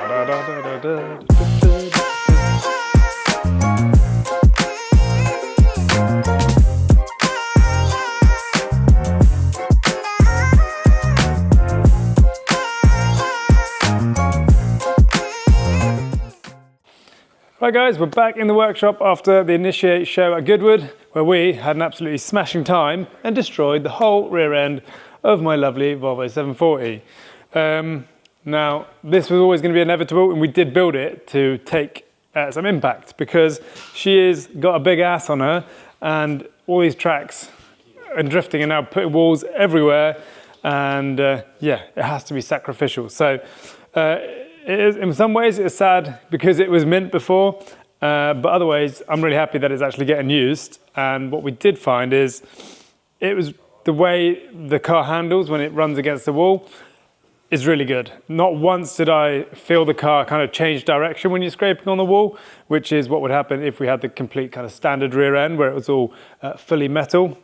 Right guys, we're back in the workshop after the Initiate show at Goodwood, where we had an absolutely smashing time and destroyed the whole rear end of my lovely Volvo 740. Now, this was always going to be inevitable, and we did build it to take some impact because she's got a big ass on her, and all these tracks and drifting are now putting walls everywhere, and yeah, it has to be sacrificial. So. It is, in some ways it's sad because it was mint before, but other ways I'm really happy that it's actually getting used. And what we did find is it was the way the car handles when it runs against the wall is really good. Not once did I feel the car kind of change direction when you're scraping on the wall, which is what would happen if we had the complete kind of standard rear end where it was all fully metal.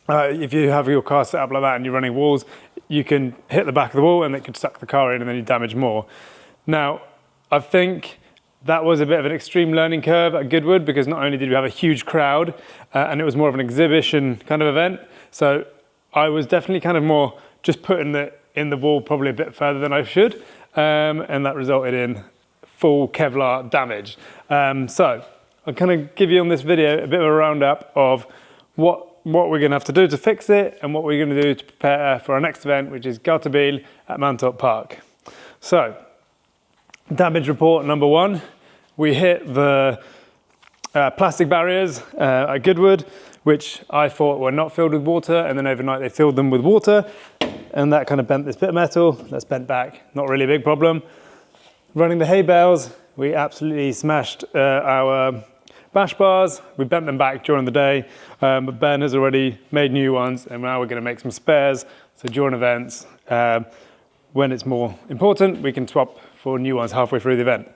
If you have your car set up like that and you're running walls, you can hit the back of the wall and it could suck the car in and then you damage more. Now, I think that was a bit of an extreme learning curve at Goodwood because not only did we have a huge crowd and it was more of an exhibition kind of event, so I was definitely kind of more just putting it in the wall probably a bit further than I should, and that resulted in full Kevlar damage. So I'll kind of give you on this video a bit of a roundup of what we're going to have to do to fix it and what we're going to do to prepare for our next event, which is Gearbox at Mantorp Park. So, damage report number one, we hit the plastic barriers at Goodwood, which I thought were not filled with water, and then overnight they filled them with water, and that kind of bent this bit of metal. That's bent back, not really a big problem. Running the hay bales, we absolutely smashed our bash bars. We bent them back during the day, but Ben has already made new ones, and now we're going to make some spares, so during events, when it's more important, we can swap for new ones halfway through the event.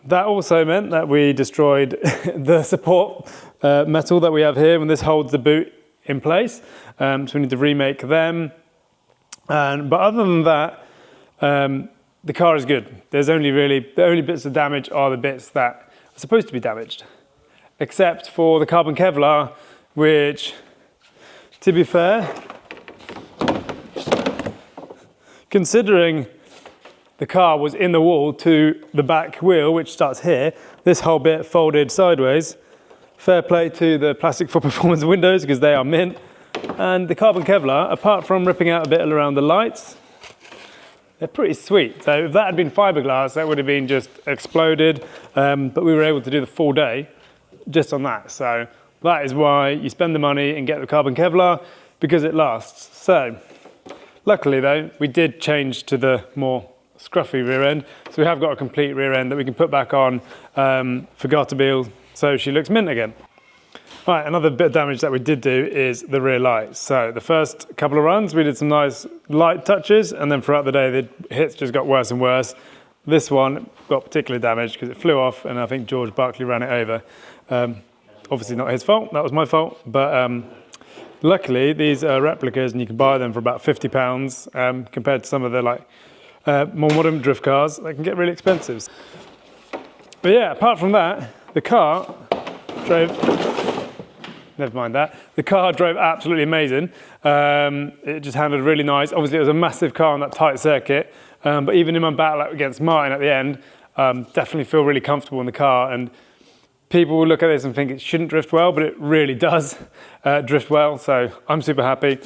That also meant that we destroyed the support metal that we have here, and this holds the boot in place. So we need to remake them. But other than that, the car is good. There's only really, the only bits of damage are the bits that are supposed to be damaged, except for the carbon Kevlar, which, to be fair, considering the car was in the wall to the back wheel, which starts here, this whole bit folded sideways. Fair play to the Plastic for Performance windows because they are mint. And the carbon Kevlar, apart from ripping out a bit around the lights, they're pretty sweet. So if that had been fiberglass, that would have been just exploded. But we were able to do the full day just on that. So that is why you spend the money and get the carbon Kevlar, because it lasts. So luckily though, we did change to the more scruffy rear end, so we have got a complete rear end that we can put back on for Gearbox, so she looks mint again. Right, another bit of damage that we did do is the rear lights. So the first couple of runs we did some nice light touches, and then throughout the day the hits just got worse and worse. This one got particularly damaged because it flew off, and I think George Barkley ran it over. Obviously not his fault, that was my fault, but luckily these are replicas and you can buy them for about £50 compared to some of the more modern drift cars. They can get really expensive. But yeah, apart from that, the car drove, never mind that, the car drove absolutely amazing. It just handled really nice. Obviously it was a massive car on that tight circuit, but even in my battle against Martin at the end, definitely feel really comfortable in the car, and people will look at this and think it shouldn't drift well, but it really does drift well, so I'm super happy.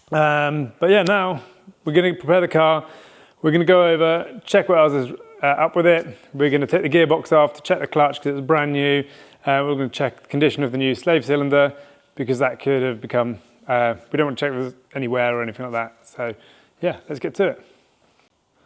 But yeah, now we're going to prepare the car. We're going to go over, check what else is up with it. We're going to take the gearbox off to check the clutch because it's brand new. We're going to check the condition of the new slave cylinder because that could have become, we don't want to check if there's any wear or anything like that. So yeah, let's get to it.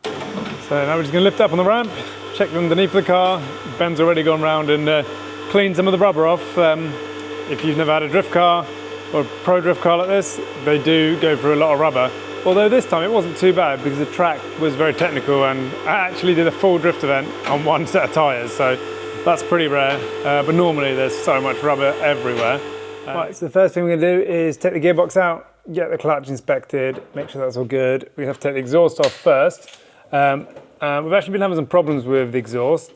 So now we're just going to lift up on the ramp, check underneath the car. Ben's already gone round and cleaned some of the rubber off. If you've never had a drift car or a pro drift car like this, they do go through a lot of rubber. Although this time it wasn't too bad because the track was very technical, and I actually did a full drift event on one set of tyres, so that's pretty rare. But normally there's so much rubber everywhere. Right, so the first thing we're going to do is take the gearbox out, get the clutch inspected, make sure that's all good. We have to take the exhaust off first, and We've actually been having some problems with the exhaust,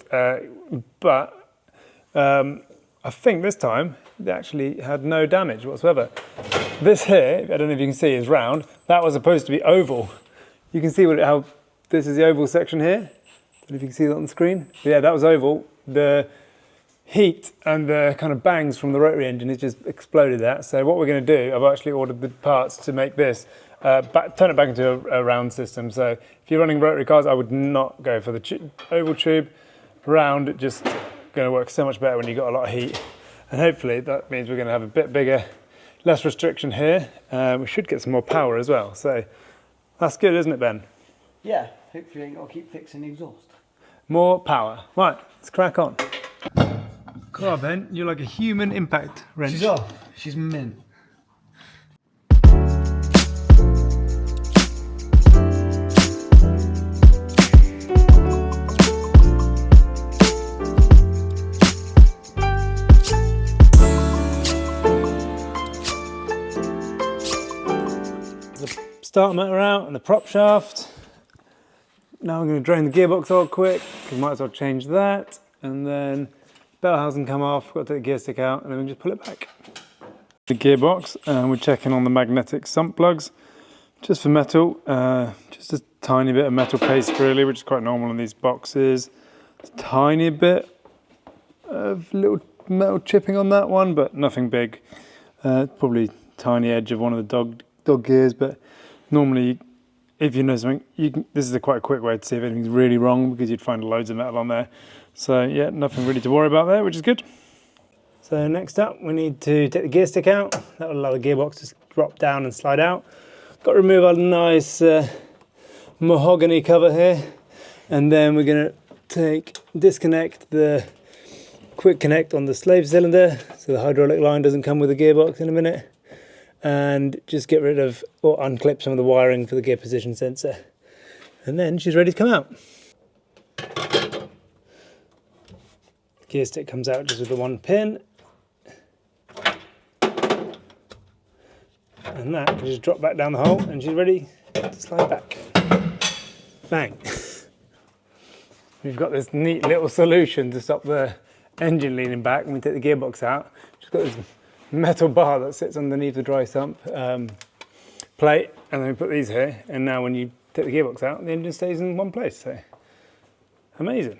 but I think this time they actually had no damage whatsoever. This here, I don't know if you can see, is round. That was supposed to be oval. You can see how this is the oval section here. I don't know if you can see that on the screen. But yeah, that was oval. The heat and the kind of bangs from the rotary engine has just exploded that. So what we're going to do, I've actually ordered the parts to make this, turn it back into a round system. So if you're running rotary cars, I would not go for the oval tube. Round, just going to work so much better when you've got a lot of heat. And hopefully that means we're going to have a bit bigger, less restriction here. We should get some more power as well. So that's good, isn't it, Ben? Yeah, hopefully I ain't got to keep fixing the exhaust. More power. Right, let's crack on. Come on, Ben, you're like a human impact wrench. She's off. She's mint. The start motor out and the prop shaft. Now I'm going to drain the gearbox oil quick, because we might as well change that. And then bell housing come off, got to take the gear stick out, and then we just pull it back. The gearbox, and we're checking on the magnetic sump plugs, just for metal, just a tiny bit of metal paste really, which is quite normal in these boxes. A tiny bit of little metal chipping on that one, but nothing big. Probably tiny edge of one of the dog gears, but normally if you know something, this is quite a quick way to see if anything's really wrong, because you'd find loads of metal on there. So yeah, nothing really to worry about there, which is good. So next up, we need to take the gear stick out. That will allow the gearbox to drop down and slide out. Got to remove our nice mahogany cover here. And then we're going to disconnect the quick connect on the slave cylinder, so the hydraulic line doesn't come with the gearbox in a minute. And just get rid of or unclip some of the wiring for the gear position sensor. And then she's ready to come out. Gear stick comes out just with the one pin, and that can just drop back down the hole, and she's ready to slide back. Bang. We've got this neat little solution to stop the engine leaning back when we take the gearbox out. Just got this metal bar that sits underneath the dry sump plate, and then we put these here, and now when you take the gearbox out, the engine stays in one place. So amazing.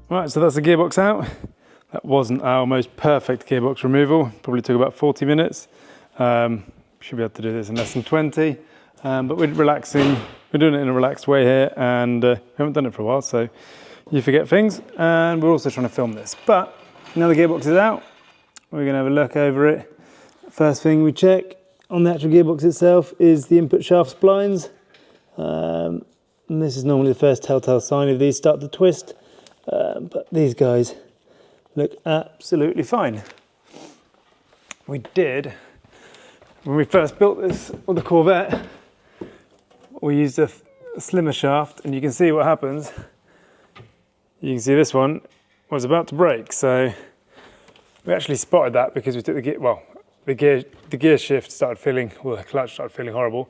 Right, so that's the gearbox out. That wasn't our most perfect gearbox removal. Probably took about 40 minutes. Should be able to do this in less than 20. But we're relaxing. We're doing it in a relaxed way here, and we haven't done it for a while, so you forget things. And we're also trying to film this. But now the gearbox is out, we're going to have a look over it. First thing we check on the actual gearbox itself is the input shaft splines. And this is normally the first telltale sign if these start to twist. But these guys look absolutely fine. We did, when we first built this on the Corvette, we used a slimmer shaft, and you can see what happens. You can see this one was about to break, so we actually spotted that because we took the gear, well, the gear shift started feeling, well, the clutch started feeling horrible,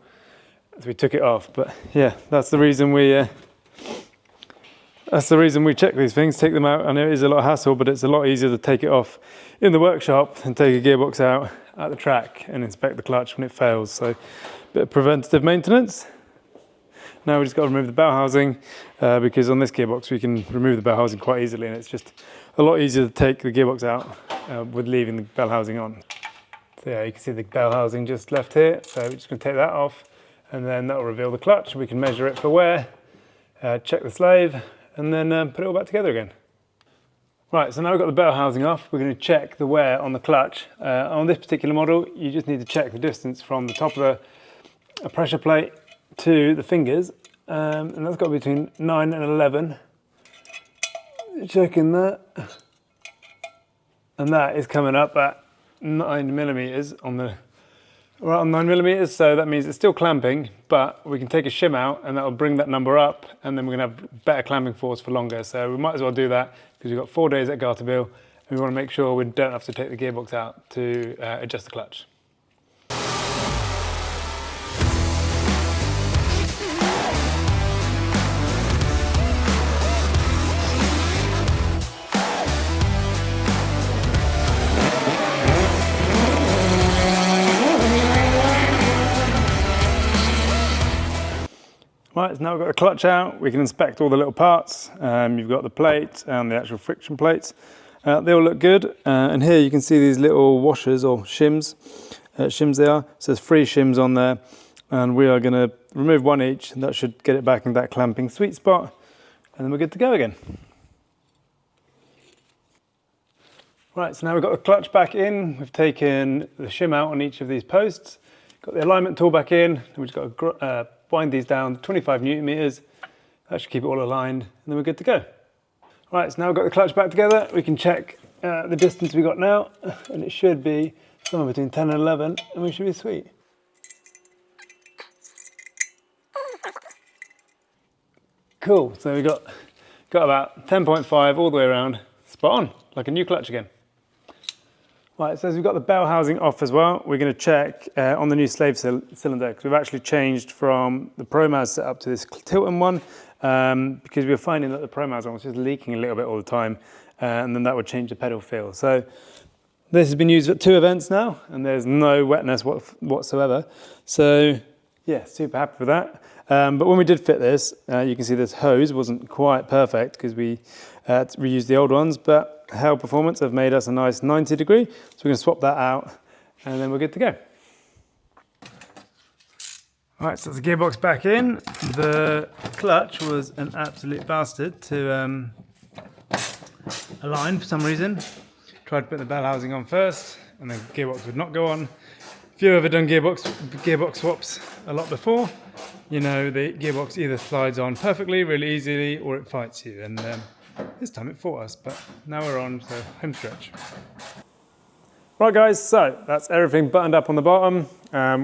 so we took it off. But yeah, that's the reason we check these things, take them out. I know it is a lot of hassle, but it's a lot easier to take it off in the workshop than take a gearbox out at the track and inspect the clutch when it fails. So a bit of preventative maintenance. Now we just got to remove the bell housing, because on this gearbox we can remove the bell housing quite easily, and it's just a lot easier to take the gearbox out with leaving the bell housing on. So yeah, you can see the bell housing just left here, so we're just going to take that off, and then that will reveal the clutch. We can measure it for wear, check the slave, and then put it all back together again. Right, so now we've got the bell housing off, we're going to check the wear on the clutch. On this particular model, you just need to check the distance from the top of a pressure plate to the fingers, and that's got to be between 9 and 11. Checking that, and that is coming up at 9 millimeters on We're on 9mm, so that means it's still clamping, but we can take a shim out and that will bring that number up, and then we're going to have better clamping force for longer. So we might as well do that because we've got 4 days at Garterville and we want to make sure we don't have to take the gearbox out to adjust the clutch. Right, so now we've got the clutch out, we can inspect all the little parts. You've got the plate and the actual friction plates. They all look good. And here you can see these little washers or shims. Shims they are. So there's 3 shims on there. And we are going to remove 1 each. And that should get it back in that clamping sweet spot. And then we're good to go again. Right, so now we've got the clutch back in. We've taken the shim out on each of these posts. Got the alignment tool back in. And we've just got to wind these down 25 Newton meters. That should keep it all aligned, and then we're good to go. Right, so now we've got the clutch back together. We can check the distance we got now, and it should be somewhere between 10 and 11, and we should be sweet. Cool, so we got about 10.5 all the way around. Spot on, like a new clutch again. Right, so as we've got the bell housing off as well, we're going to check on the new slave cylinder, because we've actually changed from the ProMaz setup to this Tilton one, because we were finding that the ProMaz one was just leaking a little bit all the time, and then that would change the pedal feel. So this has been used at 2 events now, and there's no wetness whatsoever. So yeah, super happy with that. But when we did fit this, you can see this hose wasn't quite perfect because we reused the old ones, but Hell Performance have made us a nice 90 degree. So we're going to swap that out and then we're good to go. All right, so the gearbox back in. The clutch was an absolute bastard to align for some reason. Tried to put the bell housing on first and the gearbox would not go on. If you've ever done gearbox swaps a lot before, you know the gearbox either slides on perfectly, really easily, or it fights you. And this time it fought us, but now we're on, so home stretch. Right guys, so that's everything buttoned up on the bottom.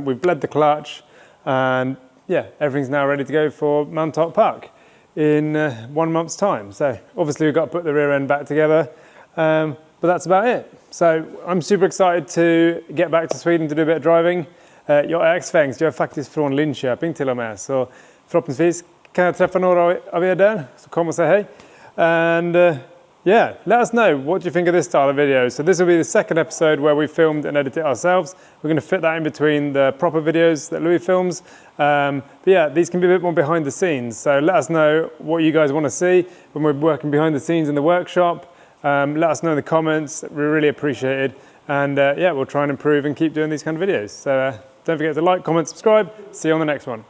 We've bled the clutch, and yeah, everything's now ready to go for Montauk Park in 1 month's time. So obviously we've got to put the rear end back together, but that's about it. So I'm super excited to get back to Sweden to do a bit of driving. Jag är svängst, jag är faktiskt från Linköping till och med, så förhoppningsvis kan jag träffa några av er där, så kom och säg hej. And yeah, let us know, what do you think of this style of video? So this will be the second episode where we filmed and edited it ourselves. We're going to fit that in between the proper videos that Louis films. But yeah, these can be a bit more behind the scenes. So let us know what you guys want to see when we're working behind the scenes in the workshop. Let us know in the comments, we really appreciate it. And yeah, we'll try and improve and keep doing these kind of videos. So don't forget to like, comment, subscribe. See you on the next one.